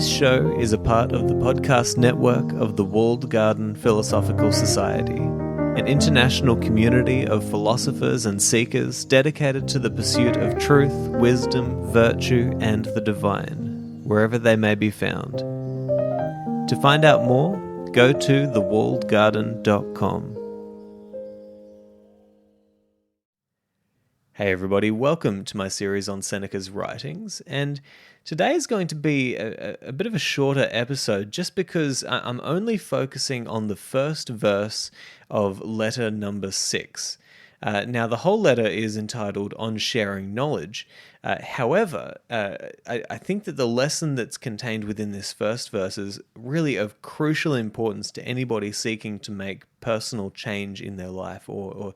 This show is a part of the podcast network of the Walled Garden Philosophical Society, an international community of philosophers and seekers dedicated to the pursuit of truth, wisdom, virtue, and the divine, wherever they may be found. To find out more, go to thewalledgarden.com. Hey everybody, welcome to my series on Seneca's writings, and today is going to be a bit of a shorter episode just because I'm only focusing on the first verse of letter number 6. Now, the whole letter is entitled On Sharing Knowledge. However, I think that the lesson that's contained within this first verse is really of crucial importance to anybody seeking to make personal change in their life or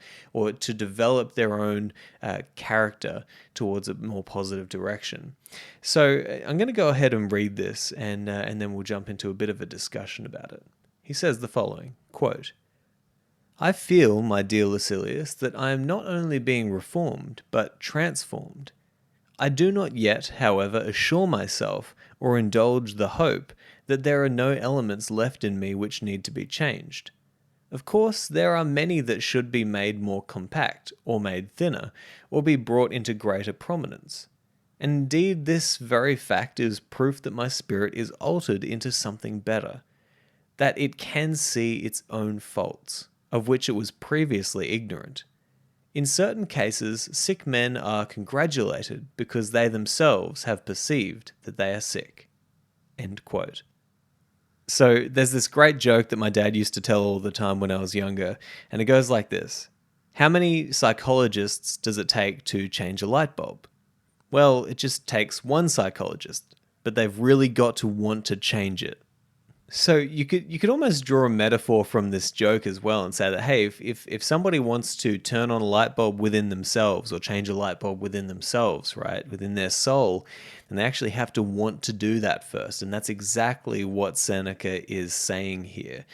to develop their own character towards a more positive direction. So I'm going to go ahead and read this, and then we'll jump into a bit of a discussion about it. He says the following, quote, "I feel, my dear Lucilius, that I am not only being reformed, but transformed. I do not yet, however, assure myself or indulge the hope that there are no elements left in me which need to be changed. Of course, there are many that should be made more compact, or made thinner, or be brought into greater prominence. And indeed, this very fact is proof that my spirit is altered into something better, that it can see its own faults, of which it was previously ignorant. In certain cases, sick men are congratulated because they themselves have perceived that they are sick." End quote. So there's this great joke that my dad used to tell all the time when I was younger, and it goes like this. How many psychologists does it take to change a light bulb? Well, it just takes one psychologist, but they've really got to want to change it. So you could almost draw a metaphor from this joke as well and say that, hey, if somebody wants to turn on a light bulb within themselves or change a light bulb within themselves, right, within their soul, then they actually have to want to do that first. And that's exactly what Seneca is saying here.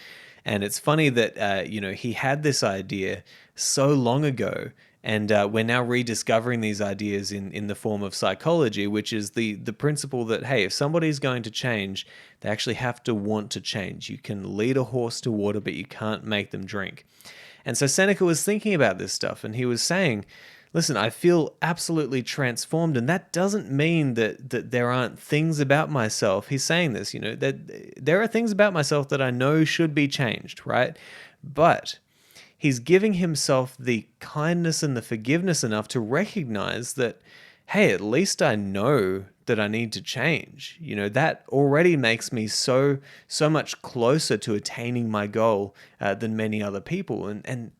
And it's funny that, he had this idea so long ago, and we're now rediscovering these ideas in the form of psychology, which is the principle that, hey, if somebody's going to change, they actually have to want to change. You can lead a horse to water, but you can't make them drink. And so Seneca was thinking about this stuff, and he was saying, listen, I feel absolutely transformed, and that doesn't mean that there aren't things about myself. He's saying this, that there are things about myself that I know should be changed, right? But he's giving himself the kindness and the forgiveness enough to recognize that, hey, at least I know that I need to change. That already makes me so much closer to attaining my goal than many other people. And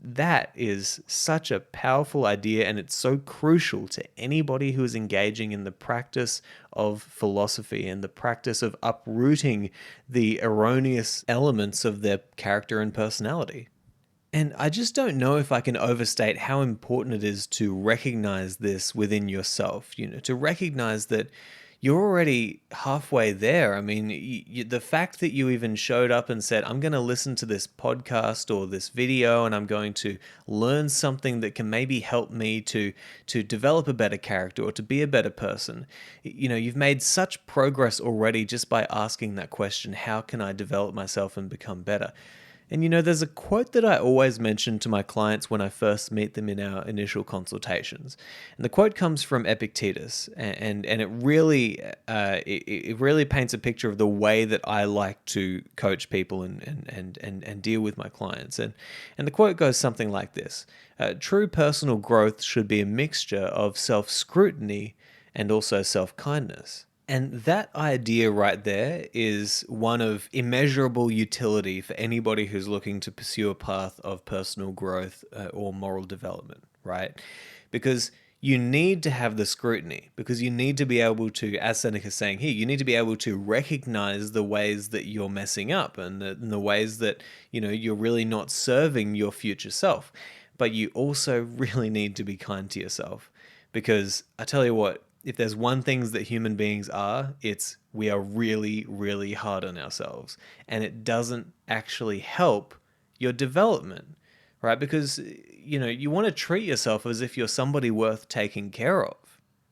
that is such a powerful idea, and it's so crucial to anybody who is engaging in the practice of philosophy and the practice of uprooting the erroneous elements of their character and personality. And I just don't know if I can overstate how important it is to recognize this within yourself, to recognize that you're already halfway there. I mean, the fact that you even showed up and said, I'm going to listen to this podcast or this video and I'm going to learn something that can maybe help me to develop a better character or to be a better person. You've made such progress already just by asking that question, how can I develop myself and become better? And there's a quote that I always mention to my clients when I first meet them in our initial consultations. And the quote comes from Epictetus, and it really paints a picture of the way that I like to coach people and deal with my clients. And the quote goes something like this. True personal growth should be a mixture of self-scrutiny and also self-kindness. And that idea right there is one of immeasurable utility for anybody who's looking to pursue a path of personal growth or moral development, right? Because you need to have the scrutiny, because you need to be able to, as Seneca's saying here, you need to be able to recognize the ways that you're messing up and the ways that, you're really not serving your future self. But you also really need to be kind to yourself, because I tell you what, if there's one thing that human beings are, it's we are really, really hard on ourselves. And it doesn't actually help your development, right? Because, you want to treat yourself as if you're somebody worth taking care of,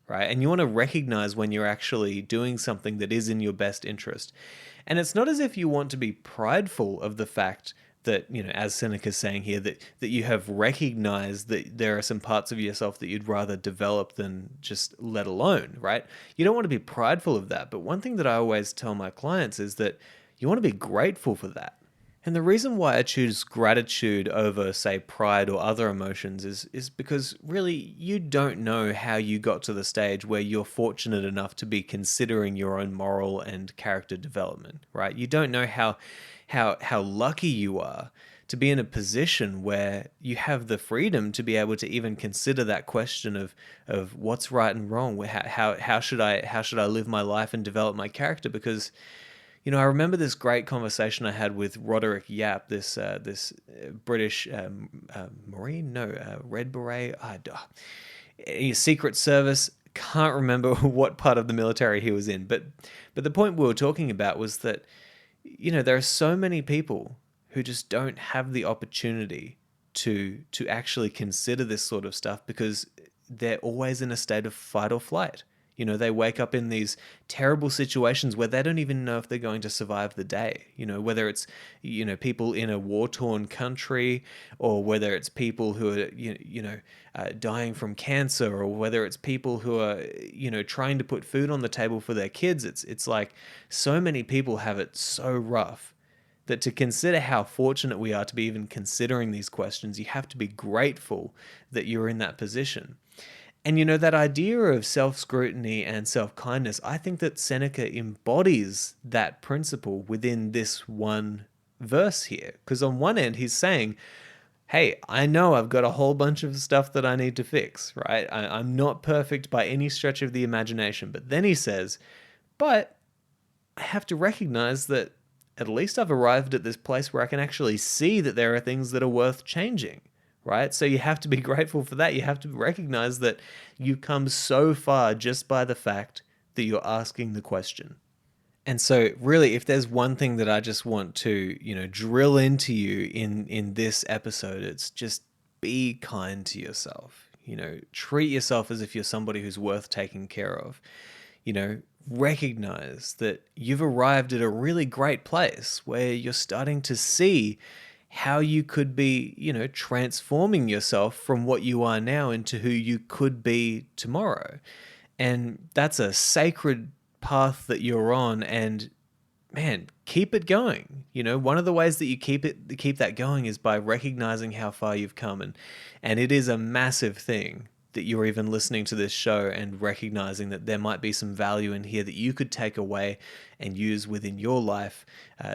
right? And you want to recognize when you're actually doing something that is in your best interest. And it's not as if you want to be prideful of the fact that, as Seneca's saying here, that you have recognized that there are some parts of yourself that you'd rather develop than just let alone, right? You don't want to be prideful of that. But one thing that I always tell my clients is that you want to be grateful for that. And the reason why I choose gratitude over, say, pride or other emotions is because really you don't know how you got to the stage where you're fortunate enough to be considering your own moral and character development, right? You don't know how lucky you are to be in a position where you have the freedom to be able to even consider that question of what's right and wrong. How should I live my life and develop my character? Because I remember this great conversation I had with Roderick Yap, this British Marine, no, Red Beret, Secret Service. Can't remember what part of the military he was in, but the point we were talking about was that there are so many people who just don't have the opportunity to actually consider this sort of stuff because they're always in a state of fight or flight. They wake up in these terrible situations where they don't even know if they're going to survive the day. Whether it's, people in a war-torn country, or whether it's people who are, dying from cancer, or whether it's people who are, trying to put food on the table for their kids. It's like so many people have it so rough that to consider how fortunate we are to be even considering these questions, you have to be grateful that you're in that position. And that idea of self-scrutiny and self-kindness, I think that Seneca embodies that principle within this one verse here. Because on one end, he's saying, hey, I know I've got a whole bunch of stuff that I need to fix, right? I'm not perfect by any stretch of the imagination. But then he says, but I have to recognize that at least I've arrived at this place where I can actually see that there are things that are worth changing. Right? So you have to be grateful for that. You have to recognize that you've come so far just by the fact that you're asking the question. And so really, if there's one thing that I just want to, drill into you in this episode, it's just be kind to yourself. Treat yourself as if you're somebody who's worth taking care of. Recognize that you've arrived at a really great place where you're starting to see how you could be, transforming yourself from what you are now into who you could be tomorrow. And that's a sacred path that you're on, and man, keep it going. One of the ways that you keep that going is by recognizing how far you've come, and it is a massive thing that you're even listening to this show and recognizing that there might be some value in here that you could take away and use within your life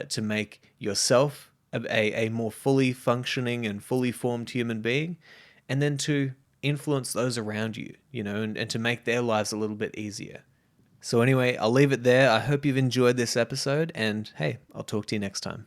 to make yourself a more fully functioning and fully formed human being, and then to influence those around you, and to make their lives a little bit easier. So anyway, I'll leave it there. I hope you've enjoyed this episode, and hey, I'll talk to you next time.